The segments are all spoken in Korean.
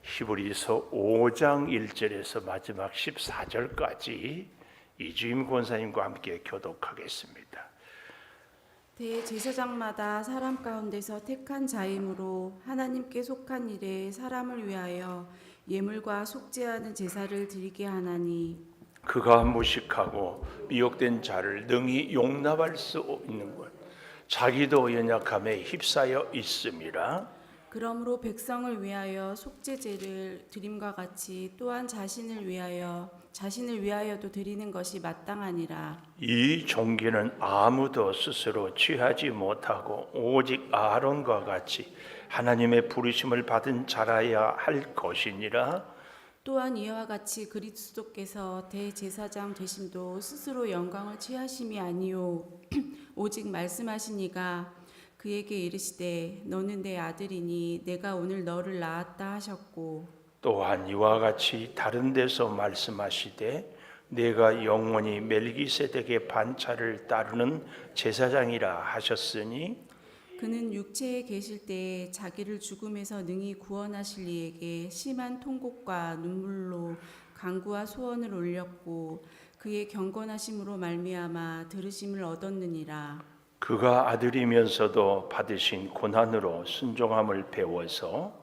히브리서 5장 1절에서 마지막 14절까지 이주임 권사님과 함께 교독하겠습니다. 대제사장마다 사람 가운데서 택한 자이므로 하나님께 속한 일에 사람을 위하여 예물과 속죄하는 제사를 드리게 하나니, 그가 무식하고 미혹된 자를 능히 용납할 수 있는 것, 자기도 연약함에 휩싸여 있음이라. 그러므로 백성을 위하여 속죄제를 드림과 같이 또한 자신을 위하여도 드리는 것이 마땅하니라. 이 종기는 아무도 스스로 취하지 못하고 오직 아론과 같이 하나님의 부르심을 받은 자라야 할 것이니라. 또한 이와 같이 그리스도께서 대제사장 되심도 스스로 영광을 취하심이 아니요 오직 말씀하시니가 그에게 이르시되 너는 내 아들이니 내가 오늘 너를 낳았다 하셨고, 또한 이와 같이 다른 데서 말씀하시되 내가 영원히 멜기세덱의 반차를 따르는 제사장이라 하셨으니, 그는 육체에 계실 때에 자기를 죽음에서 능히 구원하실 이에게 심한 통곡과 눈물로 간구와 소원을 올렸고 그의 경건하심으로 말미암아 들으심을 얻었느니라. 그가 아들이면서도 받으신 고난으로 순종함을 배워서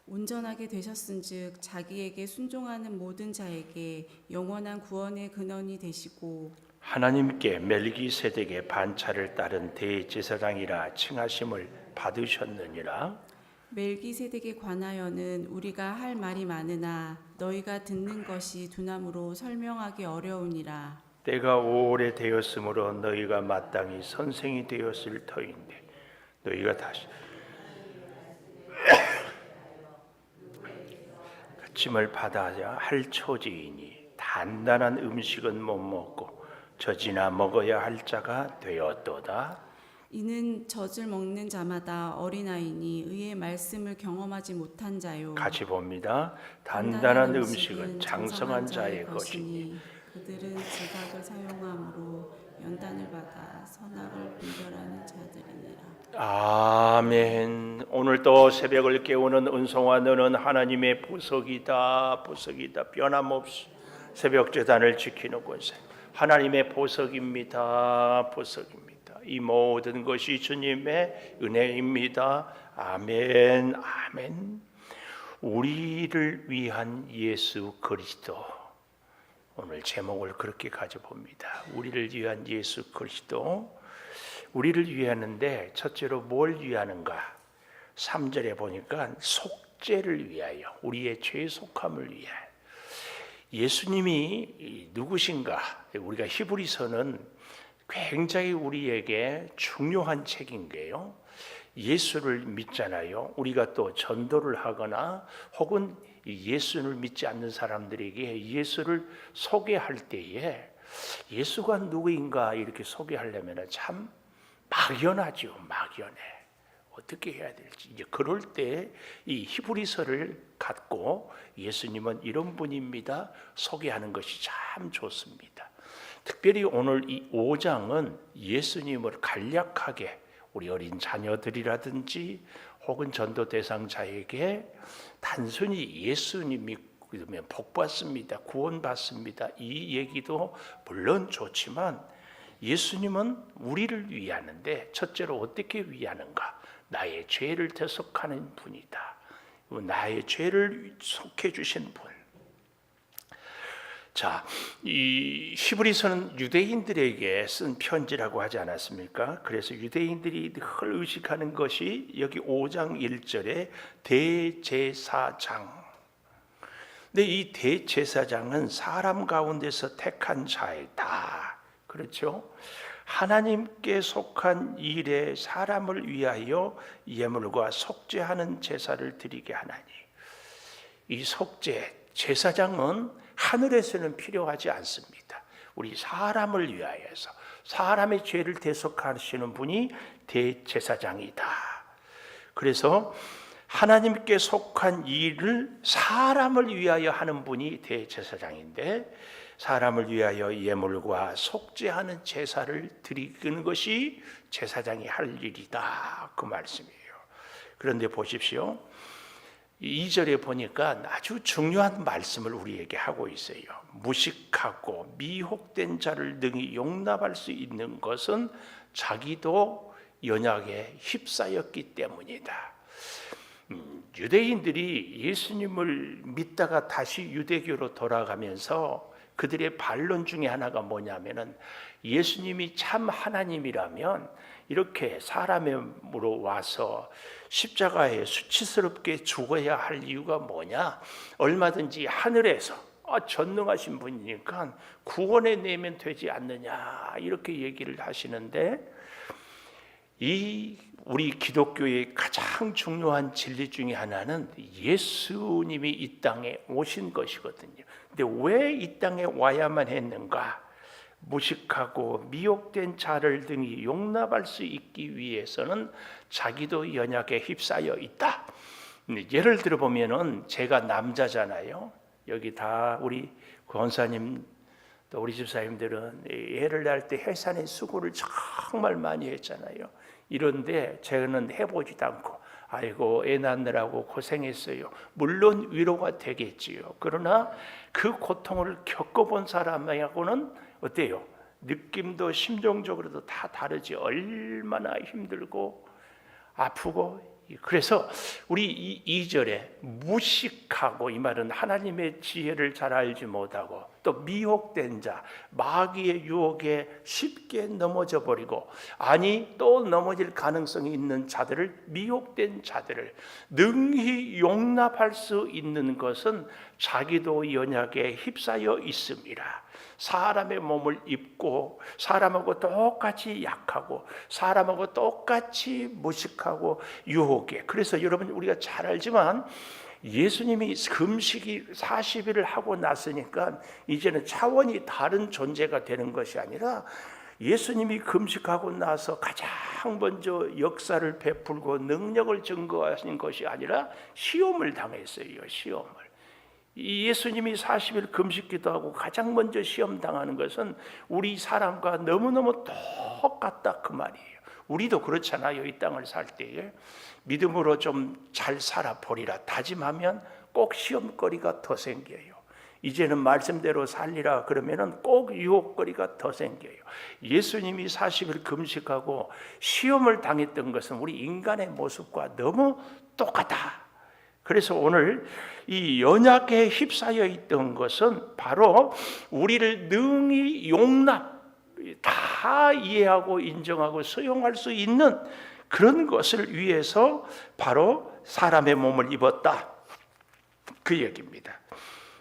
온전하게 되셨은즉 자기에게 순종하는 모든 자에게 영원한 구원의 근원이 되시고, 하나님께 멜기세덱의 반차를 따른 대제사장이라 칭하심을 받으셨느니라. 멜기세덱에 관하여는 우리가 할 말이 많으나 너희가 듣는 것이 두나무로 설명하기 어려우니라. 때가 오래 되었으므로 너희가 마땅히 선생이 되었을 터인데 너희가 다시 가침을 받아야 할 처지이니 단단한 음식은 못 먹고 젖이나 먹어야 할 자가 되었도다. 이는 젖을 먹는 자마다 어린아이니 의의 말씀을 경험하지 못한 자요. 같이 봅니다. 단단한 음식은 장성한 자의 것이니 그들은 지각을 사용함으로 연단을 받아 선악을 분별하는 자들이니라. 아멘. 오늘 또 새벽을 깨우는 은송아, 너는 하나님의 보석이다. 변함없이 새벽 제단을 지키는 권세, 하나님의 보석입니다. 이 모든 것이 주님의 은혜입니다. 아멘. 우리를 위한 예수 그리스도, 오늘 제목을 그렇게 가져봅니다. 우리를 위한 예수 그리스도. 우리를 위하는데 첫째로 뭘 위하는가? 3절에 보니까 속죄를 위하여, 우리의 죄 속함을 위하여. 예수님이 누구신가? 우리가 히브리서는 굉장히 우리에게 중요한 책인 게요, 예수를 믿잖아요. 우리가 또 전도를 하거나 혹은 예수를 믿지 않는 사람들에게 예수를 소개할 때에 예수가 누구인가 이렇게 소개하려면 참 막연하죠. 막연해. 어떻게 해야 될지. 이제 그럴 때 이 히브리서를 갖고 예수님은 이런 분입니다 소개하는 것이 참 좋습니다. 특별히 오늘 이 5장은 예수님을 간략하게 우리 어린 자녀들이라든지 혹은 전도 대상자에게 단순히 예수님이 믿으면 복받습니다, 구원받습니다, 이 얘기도 물론 좋지만 예수님은 우리를 위하는데 첫째로 어떻게 위하는가? 나의 죄를 대속하는 분이다. 나의 죄를 속해 주신 분. 자, 이 히브리서는 유대인들에게 쓴 편지라고 하지 않았습니까? 그래서 유대인들이 늘 의식하는 것이 여기 5장 1절에 대제사장. 근데 이 대제사장은 사람 가운데서 택한 자이다. 그렇죠? 하나님께 속한 일에 사람을 위하여 예물과 속죄하는 제사를 드리게 하나니, 이 속죄, 제사장은 하늘에서는 필요하지 않습니다. 우리 사람을 위하여서 사람의 죄를 대속하시는 분이 대제사장이다. 그래서 하나님께 속한 일을 사람을 위하여 하는 분이 대제사장인데, 사람을 위하여 예물과 속죄하는 제사를 드리는 것이 제사장이 할 일이다, 그 말씀이에요. 그런데 보십시오. 2절에 보니까 아주 중요한 말씀을 우리에게 하고 있어요. 무식하고 미혹된 자를 능히 용납할 수 있는 것은 자기도 연약에 휩싸였기 때문이다. 유대인들이 예수님을 믿다가 다시 유대교로 돌아가면서 그들의 반론 중에 하나가 뭐냐면은, 예수님이 참 하나님이라면 이렇게 사람으로 와서 십자가에 수치스럽게 죽어야 할 이유가 뭐냐? 얼마든지 하늘에서 전능하신 분이니까 구원해 내면 되지 않느냐, 이렇게 얘기를 하시는데, 이 우리 기독교의 가장 중요한 진리 중에 하나는 예수님이 이 땅에 오신 것이거든요. 근데 왜 이 땅에 와야만 했는가? 무식하고 미혹된 자를 등이 용납할 수 있기 위해서는 자기도 연약에 휩싸여 있다. 예를 들어 보면은, 제가 남자잖아요. 여기 다 우리 권사님 또 우리 집사님들은 애를 낳을 때 해산의 수고를 정말 많이 했잖아요. 이런데 저는 해보지도 않고, 아이고 애 낳느라고 고생했어요. 물론 위로가 되겠지요. 그러나 그 고통을 겪어본 사람하고는 어때요? 느낌도 심정적으로도 다 다르지. 얼마나 힘들고 아프고. 그래서 우리 2절에 무식하고, 이 말은 하나님의 지혜를 잘 알지 못하고 또 미혹된 자, 마귀의 유혹에 쉽게 넘어져 버리고, 아니 또 넘어질 가능성이 있는 자들을, 미혹된 자들을 능히 용납할 수 있는 것은 자기도 연약에 휩싸여 있습니다. 사람의 몸을 입고 사람하고 똑같이 약하고 사람하고 똑같이 무식하고 유혹에. 그래서 여러분, 우리가 잘 알지만 예수님이 금식이 40일을 하고 났으니까 이제는 차원이 다른 존재가 되는 것이 아니라, 예수님이 금식하고 나서 가장 먼저 역사를 베풀고 능력을 증거하신 것이 아니라 시험을 당했어요. 시험을. 이 예수님이 40일 금식기도 하고 가장 먼저 시험 당하는 것은 우리 사람과 너무너무 똑같다, 그 말이에요. 우리도 그렇잖아요. 이 땅을 살 때에 믿음으로 좀 잘 살아보리라 다짐하면 꼭 시험거리가 더 생겨요. 이제는 말씀대로 살리라 그러면은 꼭 유혹거리가 더 생겨요. 예수님이 40일 금식하고 시험을 당했던 것은 우리 인간의 모습과 너무 똑같다. 그래서 오늘 이 연약에 휩싸여 있던 것은 바로 우리를 능히 용납, 다 이해하고 인정하고 수용할 수 있는 그런 것을 위해서 바로 사람의 몸을 입었다, 그 얘기입니다.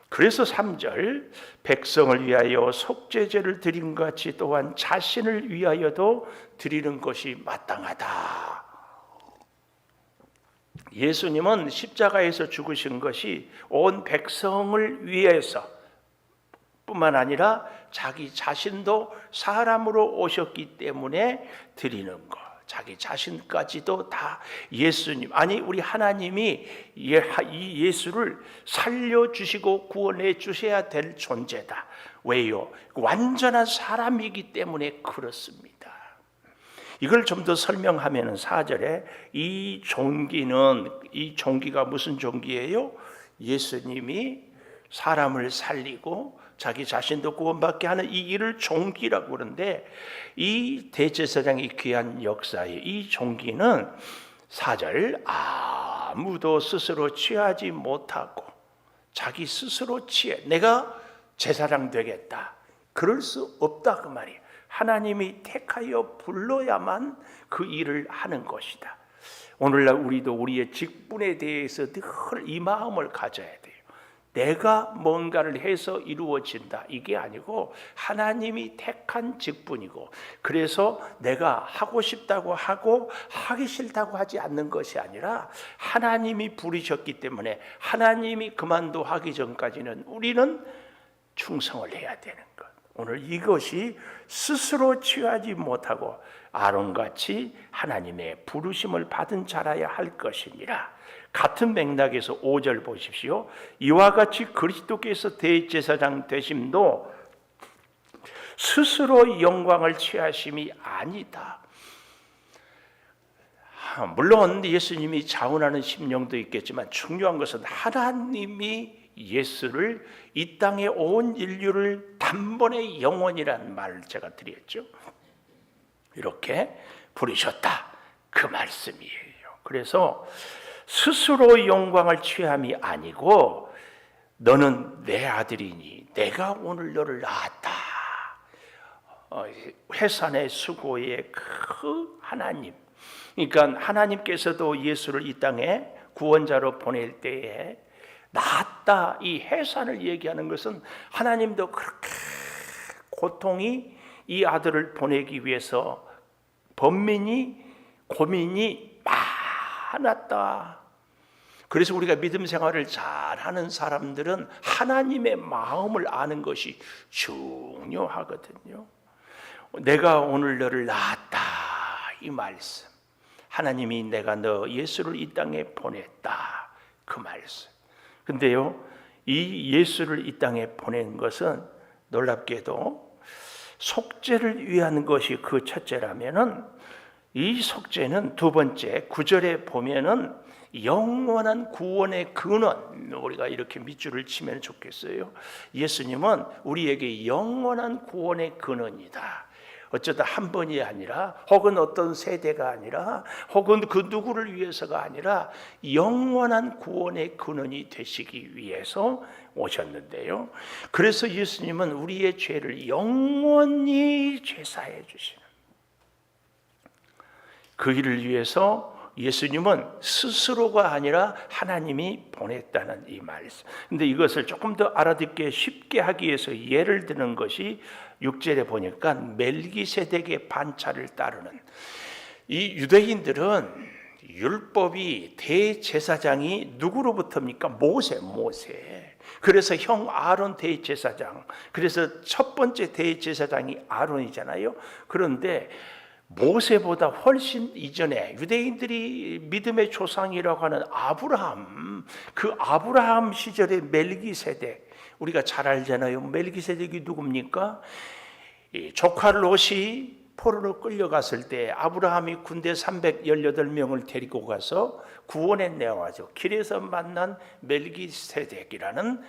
그래서 3절, 백성을 위하여 속죄제를 드린 것 같이 또한 자신을 위하여도 드리는 것이 마땅하다. 예수님은 십자가에서 죽으신 것이 온 백성을 위해서 뿐만 아니라 자기 자신도 사람으로 오셨기 때문에 드리는 것. 자기 자신까지도 다 예수님, 아니 우리 하나님이 이 예수를 살려주시고 구원해 주셔야 될 존재다. 왜요? 완전한 사람이기 때문에 그렇습니다. 이걸 좀 더 설명하면 4절에 이 종기가 무슨 종기예요? 예수님이 사람을 살리고 자기 자신도 구원받게 하는 이 일을 종기라고 그러는데, 이 대제사장의 귀한 역사의 이 종기는 4절, 아무도 스스로 취하지 못하고 자기 스스로 취해 내가 제사장 되겠다, 그럴 수 없다, 그 말이에요. 하나님이 택하여 불러야만 그 일을 하는 것이다. 오늘날 우리도 우리의 직분에 대해서 늘 이 마음을 가져야 돼요. 내가 뭔가를 해서 이루어진다, 이게 아니고 하나님이 택한 직분이고, 그래서 내가 하고 싶다고 하고 하기 싫다고 하지 않는 것이 아니라 하나님이 부르셨기 때문에 하나님이 그만둬 하기 전까지는 우리는 충성을 해야 되는 것. 오늘 이것이 스스로 취하지 못하고 아론같이 하나님의 부르심을 받은 자라야 할 것이니라. 같은 맥락에서 5절 보십시오. 이와 같이 그리스도께서 대제사장 되심도 스스로 영광을 취하심이 아니다. 물론 예수님이 자원하는 심령도 있겠지만 중요한 것은 하나님이 예수를 이 땅에 온 인류를 단번에 영원이라는 말을 제가 드렸죠. 이렇게 부르셨다 그 말씀이에요. 그래서 스스로 영광을 취함이 아니고 너는 내 아들이니 내가 오늘 너를 낳았다. 해산의 수고의 그 하나님, 그러니까 하나님께서도 예수를 이 땅에 구원자로 보낼 때에 낳았다, 이 해산을 얘기하는 것은 하나님도 그렇게 고통이 이 아들을 보내기 위해서 번민이 고민이 많았다. 그래서 우리가 믿음 생활을 잘하는 사람들은 하나님의 마음을 아는 것이 중요하거든요. 내가 오늘 너를 낳았다, 이 말씀. 하나님이 내가 너 예수를 이 땅에 보냈다, 그 말씀. 근데요, 이 예수를 이 땅에 보낸 것은 놀랍게도 속죄를 위한 것이 그 첫째라면은, 이 속죄는 두 번째 9절에 보면은 영원한 구원의 근원, 우리가 이렇게 밑줄을 치면 좋겠어요. 예수님은 우리에게 영원한 구원의 근원이다. 어쩌다 한 번이 아니라, 혹은 어떤 세대가 아니라, 혹은 그 누구를 위해서가 아니라 영원한 구원의 근원이 되시기 위해서 오셨는데요. 그래서 예수님은 우리의 죄를 영원히 죄사해 주시는 그 일을 위해서 예수님은 스스로가 아니라 하나님이 보냈다는 이 말씀. 근데 이것을 조금 더 알아듣기 쉽게 하기 위해서 예를 드는 것이 6절에 보니까 멜기세덱의 반차를 따르는, 이 유대인들은 율법이 대제사장이 누구로부터입니까? 모세. 그래서 형 아론 대제사장, 그래서 첫 번째 대제사장이 아론이잖아요. 그런데 모세보다 훨씬 이전에 유대인들이 믿음의 조상이라고 하는 아브라함, 그 아브라함 시절의 멜기세덱, 우리가 잘 알잖아요. 멜기세덱이 누굽니까? 조카 롯이 포로로 끌려갔을 때 아브라함이 군대 318명을 데리고 가서 구원해 내와죠. 길에서 만난 멜기세덱이라는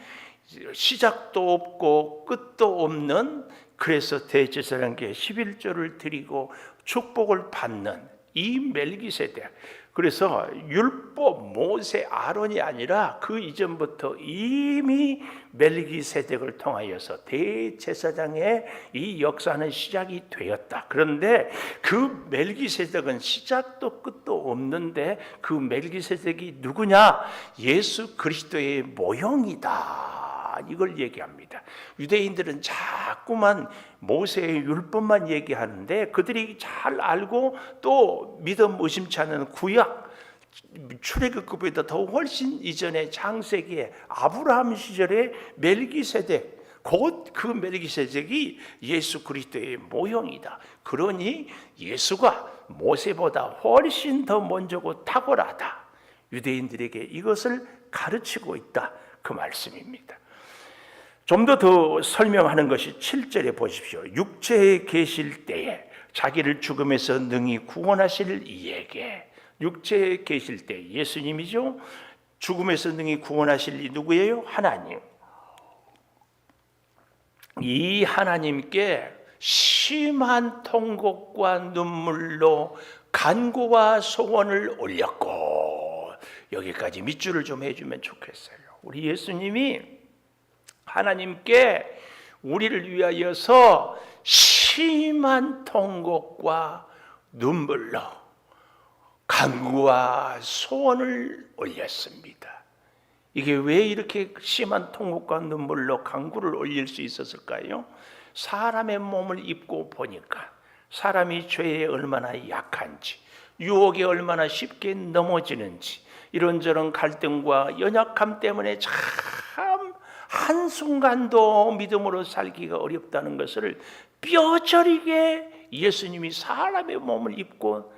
시작도 없고 끝도 없는, 그래서 대제사장께 11조를 드리고 축복을 받는 이 멜기세덱. 그래서 율법 모세 아론이 아니라 그 이전부터 이미 멜기세덱을 통하여서 대제사장의 이 역사는 시작이 되었다. 그런데 그 멜기세덱은 시작도 끝도 없는데 그 멜기세덱이 누구냐? 예수 그리스도의 모형이다, 이걸 얘기합니다. 유대인들은 자꾸만 모세의 율법만 얘기하는데 그들이 잘 알고 또 믿음 의심치 않는 구약 출애굽보다 더 훨씬 이전의 창세기에 아브라함 시절의 멜기세덱, 곧 그 멜기세덱이 예수 그리스도의 모형이다. 그러니 예수가 모세보다 훨씬 더 먼저고 탁월하다, 유대인들에게 이것을 가르치고 있다, 그 말씀입니다. 좀 더 설명하는 것이 7절에 보십시오. 육체에 계실 때에 자기를 죽음에서 능히 구원하실 이에게, 육체에 계실 때 예수님이죠. 죽음에서 능히 구원하실 이 누구예요? 하나님. 이 하나님께 심한 통곡과 눈물로 간구와 소원을 올렸고, 여기까지 밑줄을 좀 해주면 좋겠어요. 우리 예수님이 하나님께 우리를 위하여서 심한 통곡과 눈물로 간구와 소원을 올렸습니다. 이게 왜 이렇게 심한 통곡과 눈물로 간구를 올릴 수 있었을까요? 사람의 몸을 입고 보니까 사람이 죄에 얼마나 약한지, 유혹에 얼마나 쉽게 넘어지는지, 이런저런 갈등과 연약함 때문에 참 한순간도 믿음으로 살기가 어렵다는 것을 뼈저리게 예수님이 사람의 몸을 입고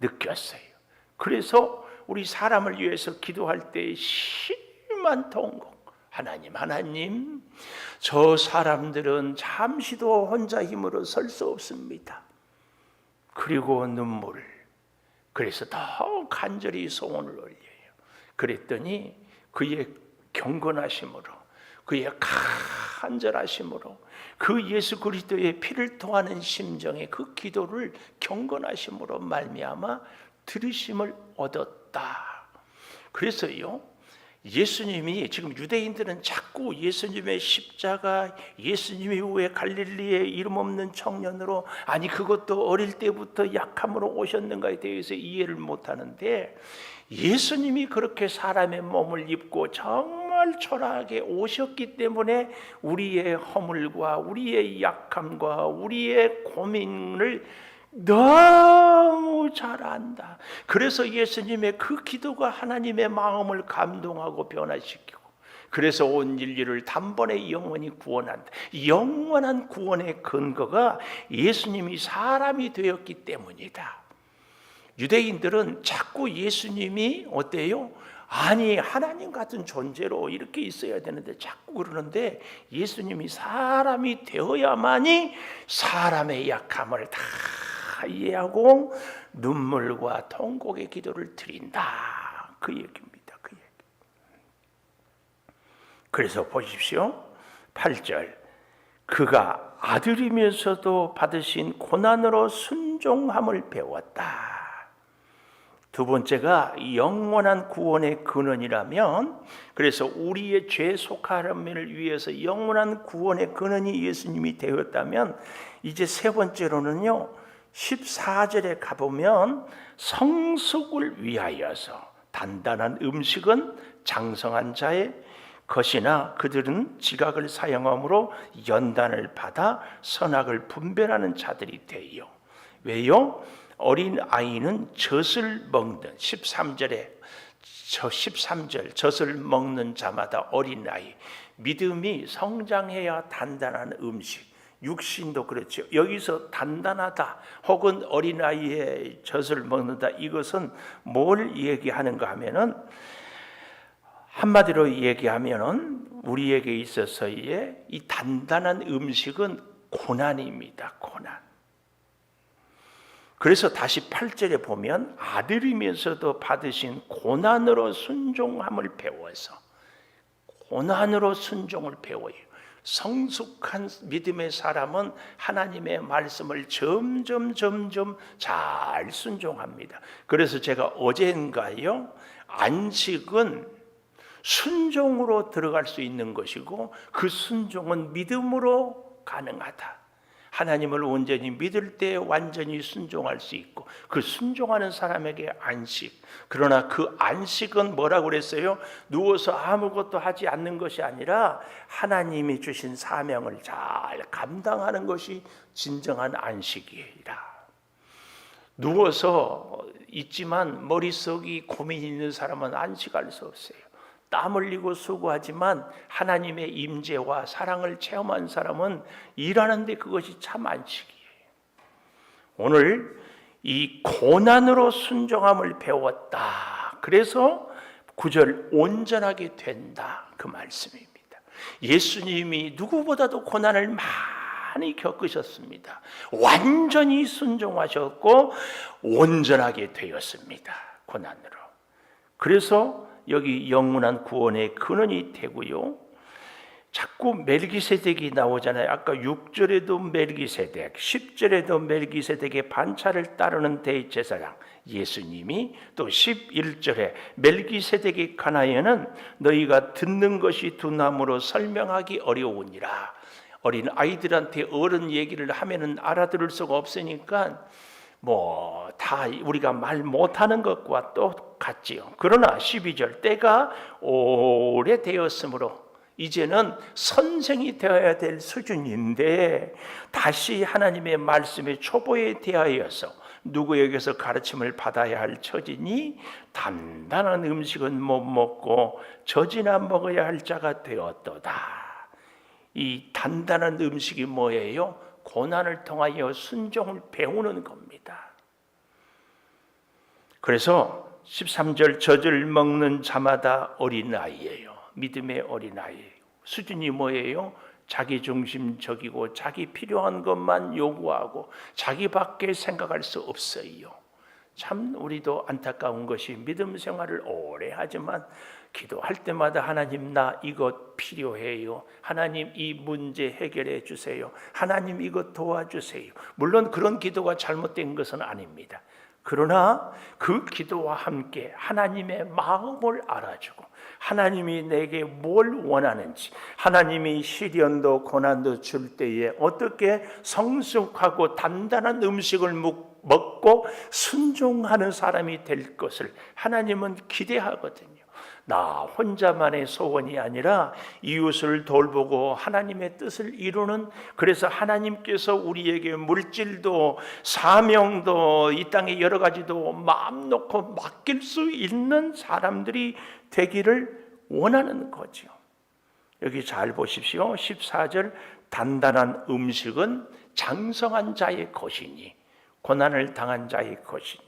느꼈어요. 그래서 우리 사람을 위해서 기도할 때 심한 통곡, 하나님, 저 사람들은 잠시도 혼자 힘으로 설 수 없습니다. 그리고 눈물, 그래서 더 간절히 소원을 올려요. 그랬더니 그의 경건하심으로, 그의 간절하심으로, 그 예수 그리스도의 피를 토하는 심정의 그 기도를 경건하심으로 말미암아 들으심을 얻었다. 그래서요, 예수님이 지금 유대인들은 자꾸 예수님의 십자가, 예수님이 왜 갈릴리에 이름 없는 청년으로, 아니 그것도 어릴 때부터 약함으로 오셨는가에 대해서 이해를 못하는데, 예수님이 그렇게 사람의 몸을 입고 정말 초라하게 오셨기 때문에 우리의 허물과 우리의 약함과 우리의 고민을 너무 잘 안다. 그래서 예수님의 그 기도가 하나님의 마음을 감동하고 변화시키고, 그래서 온 인류를 단번에 영원히 구원한다. 영원한 구원의 근거가 예수님이 사람이 되었기 때문이다. 유대인들은 자꾸 예수님이 어때요? 아니 하나님 같은 존재로 이렇게 있어야 되는데 자꾸 그러는데, 예수님이 사람이 되어야만이 사람의 약함을 다 이해하고 눈물과 통곡의 기도를 드린다. 그 얘기입니다. 그 얘기. 그래서 보십시오. 8절. 그가 아들이면서도 받으신 고난으로 순종함을 배웠다. 두 번째가 영원한 구원의 근원이라면, 그래서 우리의 죄 속함을 위해서 영원한 구원의 근원이 예수님이 되었다면, 이제 세 번째로는요, 14절에 가보면 성숙을 위하여서 단단한 음식은 장성한 자의 것이나 그들은 지각을 사용함으로 연단을 받아 선악을 분별하는 자들이 되요. 왜요? 어린 아이는 젖을 먹는, 13절 젖을 먹는 자마다 어린 아이, 믿음이 성장해야 단단한 음식, 육신도 그렇죠. 여기서 단단하다 혹은 어린아이의 젖을 먹는다, 이것은 뭘 얘기하는가 하면은, 한마디로 얘기하면은 우리에게 있어서의 이 단단한 음식은 고난입니다. 고난. 그래서 다시 8절에 보면 아들이면서도 받으신 고난으로 순종함을 배워서, 고난으로 순종을 배워요. 성숙한 믿음의 사람은 하나님의 말씀을 점점 잘 순종합니다. 그래서 제가 어젠가요, 안식은 순종으로 들어갈 수 있는 것이고 그 순종은 믿음으로 가능하다. 하나님을 온전히 믿을 때 완전히 순종할 수 있고, 그 순종하는 사람에게 안식. 그러나 그 안식은 뭐라고 그랬어요? 누워서 아무것도 하지 않는 것이 아니라 하나님이 주신 사명을 잘 감당하는 것이 진정한 안식이라. 누워서 있지만 머릿속이 고민이 있는 사람은 안식할 수 없어요. 땀 흘리고 수고하지만 하나님의 임재와 사랑을 체험한 사람은 일하는데 그것이 참 안식이에요. 오늘 이 고난으로 순종함을 배웠다. 그래서 9절 온전하게 된다, 그 말씀입니다. 예수님이 누구보다도 고난을 많이 겪으셨습니다. 완전히 순종하셨고 온전하게 되었습니다. 고난으로. 그래서 여기 영원한 구원의 근원이 되고요. 자꾸 멜기세덱이 나오잖아요. 아까 6절에도 멜기세덱, 10절에도 멜기세덱의 반차를 따르는 대제사장 예수님이, 또 11절에 멜기세덱의 가나에는 너희가 듣는 것이 두나무로 설명하기 어려우니라. 어린 아이들한테 어른 얘기를 하면은 알아들을 수가 없으니까 다 우리가 말 못하는 것과 똑같지요. 그러나 12절, 때가 오래되었으므로 이제는 선생이 되어야 될 수준인데 다시 하나님의 말씀의 초보에 대하여서 누구에게서 가르침을 받아야 할 처지니 단단한 음식은 못 먹고 젖이나 먹어야 할 자가 되었도다. 이 단단한 음식이 뭐예요? 고난을 통하여 순종을 배우는 겁니다. 그래서 13절, 젖을 먹는 자마다 어린아이예요. 믿음의 어린아이예요. 수준이 뭐예요? 자기중심적이고 자기 필요한 것만 요구하고 자기밖에 생각할 수 없어요. 참 우리도 안타까운 것이 믿음 생활을 오래 하지만 기도할 때마다 하나님 나 이것 필요해요. 하나님 이 문제 해결해 주세요. 하나님 이것 도와주세요. 물론 그런 기도가 잘못된 것은 아닙니다. 그러나 그 기도와 함께 하나님의 마음을 알아주고 하나님이 내게 뭘 원하는지, 하나님이 시련도 고난도 줄 때에 어떻게 성숙하고 단단한 음식을 먹고 순종하는 사람이 될 것을 하나님은 기대하거든요. 나 혼자만의 소원이 아니라 이웃을 돌보고 하나님의 뜻을 이루는, 그래서 하나님께서 우리에게 물질도 사명도 이 땅의 여러 가지도 마음 놓고 맡길 수 있는 사람들이 되기를 원하는 거죠. 여기 잘 보십시오. 14절 단단한 음식은 장성한 자의 것이니 고난을 당한 자의 것이니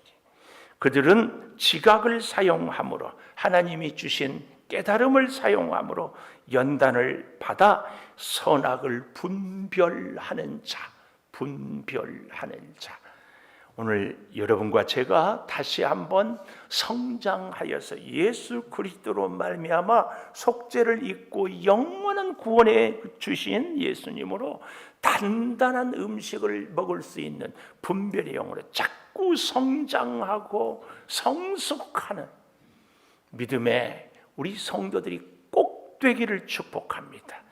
그들은 지각을 사용함으로 하나님이 주신 깨달음을 사용함으로 연단을 받아 선악을 분별하는 자. 오늘 여러분과 제가 다시 한번 성장하여서 예수 그리스도로 말미암아 속죄를 잊고 영원한 구원에 주신 예수님으로 단단한 음식을 먹을 수 있는 분별의 영으로 자꾸 성장하고 성숙하는 믿음의 우리 성도들이 꼭 되기를 축복합니다.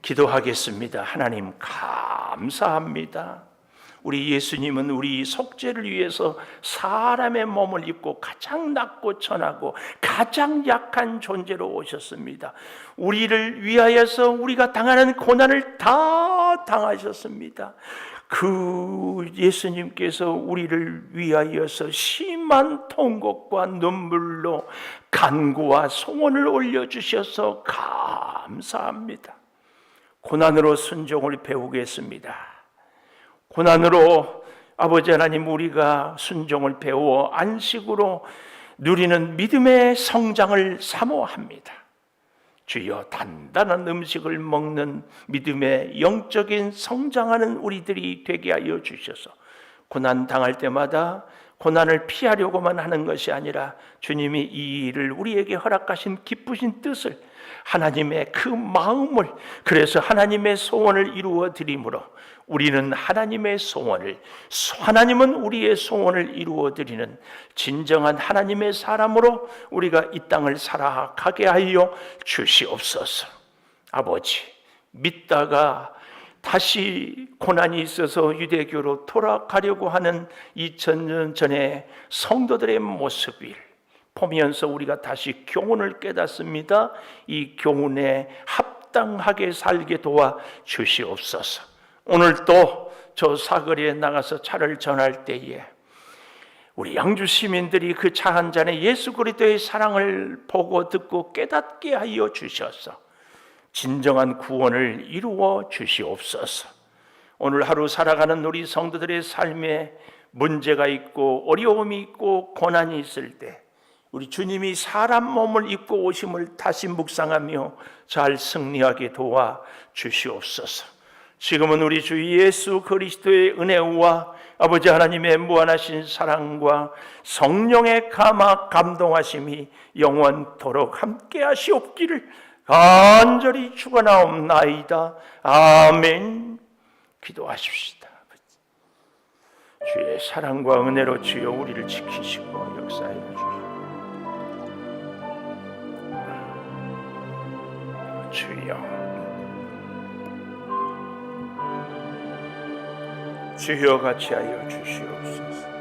기도하겠습니다. 하나님 감사합니다. 우리 예수님은 우리 속죄를 위해서 사람의 몸을 입고 가장 낮고 천하고 가장 약한 존재로 오셨습니다. 우리를 위하여서 우리가 당하는 고난을 다 당하셨습니다. 그 예수님께서 우리를 위하여서 심한 통곡과 눈물로 간구와 소원을 올려주셔서 감사합니다. 고난으로 순종을 배우겠습니다. 고난으로 아버지 하나님 우리가 순종을 배워 안식으로 누리는 믿음의 성장을 사모합니다. 주여 단단한 음식을 먹는 믿음의 영적인 성장하는 우리들이 되게 하여 주셔서 고난 당할 때마다 고난을 피하려고만 하는 것이 아니라 주님이 이 일을 우리에게 허락하신 기쁘신 뜻을 하나님의 그 마음을, 그래서 하나님의 소원을 이루어 드림으로 우리는 하나님의 소원을, 하나님은 우리의 소원을 이루어 드리는 진정한 하나님의 사람으로 우리가 이 땅을 살아가게 하여 주시옵소서. 아버지, 믿다가 다시 고난이 있어서 유대교로 돌아가려고 하는 2000년 전의 성도들의 모습을 보면서 우리가 다시 교훈을 깨닫습니다. 이 교훈에 합당하게 살게 도와 주시옵소서. 오늘 또 저 사거리에 나가서 차를 전할 때에 우리 양주 시민들이 그 차 한 잔에 예수 그리스도의 사랑을 보고 듣고 깨닫게 하여 주셔서 진정한 구원을 이루어 주시옵소서. 오늘 하루 살아가는 우리 성도들의 삶에 문제가 있고 어려움이 있고 고난이 있을 때 우리 주님이 사람 몸을 입고 오심을 다시 묵상하며 잘 승리하게 도와 주시옵소서. 지금은 우리 주 예수 그리스도의 은혜와 아버지 하나님의 무한하신 사랑과 성령의 감동하심이 영원토록 함께 하시옵기를 간절히 축원하옵나이다. 아멘. 기도하십시다. 주의 사랑과 은혜로 주여 우리를 지키시고 역사해 주시옵소서. 주여 같이 하여 주시옵소서.